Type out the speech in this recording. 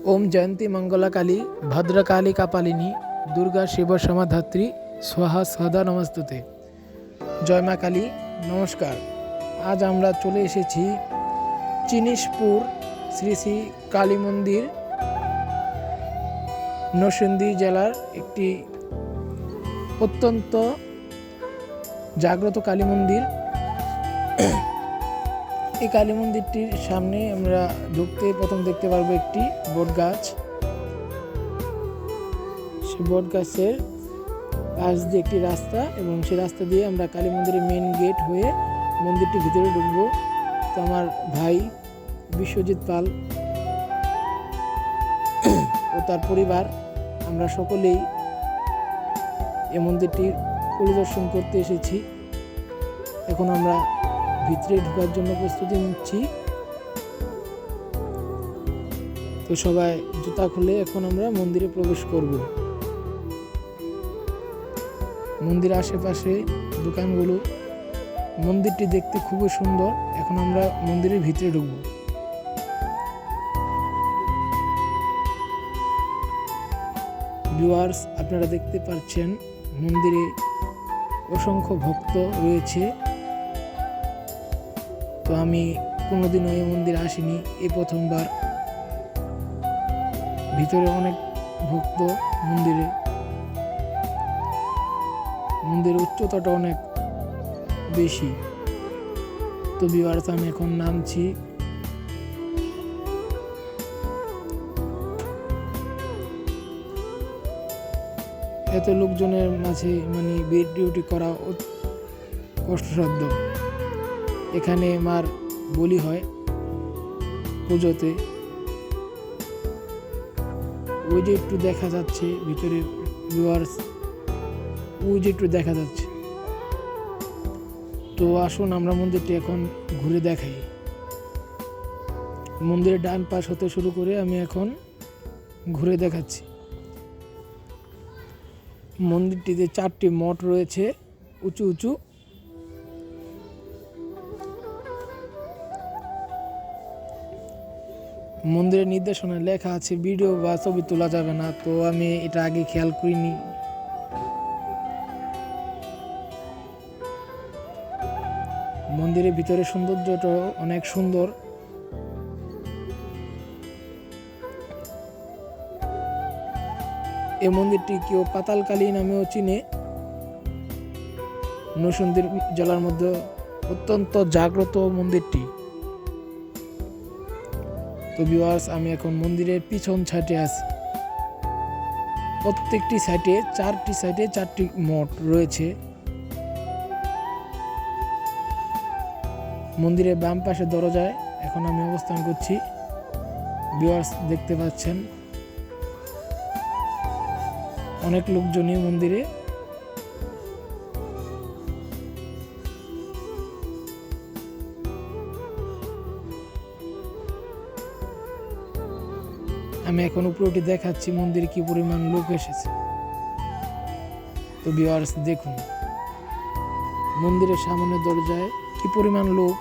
ओम जयंती मंगला काली भद्रकाली कापालिनी दुर्गा शिव समाधात्री स्वाहा सदा नमस्तुते। जय मा काली नमस्कार। आज आमरा चले एसेছি चिनिशपुर श्री श्री काली मंदिर नरसिंदी जिलार एकटी अत्यंत जाग्रत काली मंदिर। এই কালী মন্দিরটির সামনে আমরা ঢুকতে প্রথম দেখতে পারবো একটি বট গাছ। সেই বট গাছের পাশ দিয়ে একটি রাস্তা এবং সেই রাস্তা দিয়ে আমরা কালী মন্দিরের মেইন গেট হয়ে মন্দিরটির ভিতরে ঢুকবো। তো আমার ভাই বিশ্বজিৎ পাল ও তার পরিবার আমরা সকলেই এই মন্দিরটির পরিদর্শন করতে এসেছি। এখন আমরা ভিতরে ঢোকার জন্য প্রস্তুতি নিচ্ছি। তো সবাই জুতা খুলে এখন আমরা মন্দিরে প্রবেশ করব। মন্দিরের আশেপাশে দোকানগুলো, মন্দিরটি দেখতে খুবই সুন্দর। এখন আমরা মন্দিরের ভিতরে ঢুকব। ভিউয়ার্স, আপনারা দেখতে পাচ্ছেন মন্দিরে অসংখ্য ভক্ত রয়েছে। তো আমি কোনোদিনও এই মন্দিরে আসিনি, এই প্রথমবার। ভিতরে অনেক ভক্ত মন্দিরের উচ্চতাটা অনেক বেশি। তো ভিউয়ার্স, আমি এখন নামছি। এত লোকজনের মাঝে ডিউটি করা কষ্টসাধ্য। এখানে মার বলি হয় পুজোতে। ওই যে একটু দেখা যাচ্ছে ভিতরে ভিউয়ার্স, ওই যে একটু দেখা যাচ্ছে। তো আসুন আমরা মন্দিরটি এখন ঘুরে দেখাই। মন্দিরের ডান পাশ হতে শুরু করে আমি এখন ঘুরে দেখাচ্ছি। মন্দিরটিতে 4টি মঠ রয়েছে উঁচু উঁচু। মন্দিরের নির্দেশনায় লেখা আছে ভিডিও বা ছবি তোলা যাবে না। তো আমি এটা আগে খেয়াল করিনি। মন্দিরের ভিতরে সৌন্দর্যটা অনেক সুন্দর। এই মন্দিরটি কেউ পাতালকালী নামেও চিনে। নরসিংদী জেলার মধ্যে অত্যন্ত জাগ্রত মন্দিরটি। তো ভিউয়ার্স, আমি এখন মন্দিরের পিছন সাইডে আছি। প্রত্যেকটি সাইডে 4টি মঠ রয়েছে। মন্দিরের বাম পাশে দরজায় এখন আমি অবস্থান করছি। ভিউয়ার্স, দেখতে পাচ্ছেন অনেক লোকজনই মন্দিরে। আমি এখন উপরটি দেখাচ্ছি মন্দিরে কি পরিমাণ লোক এসেছে। তো ভিউয়ার্স, দেখুন মন্দিরের সামনে দরজায় কি পরিমাণ লোক।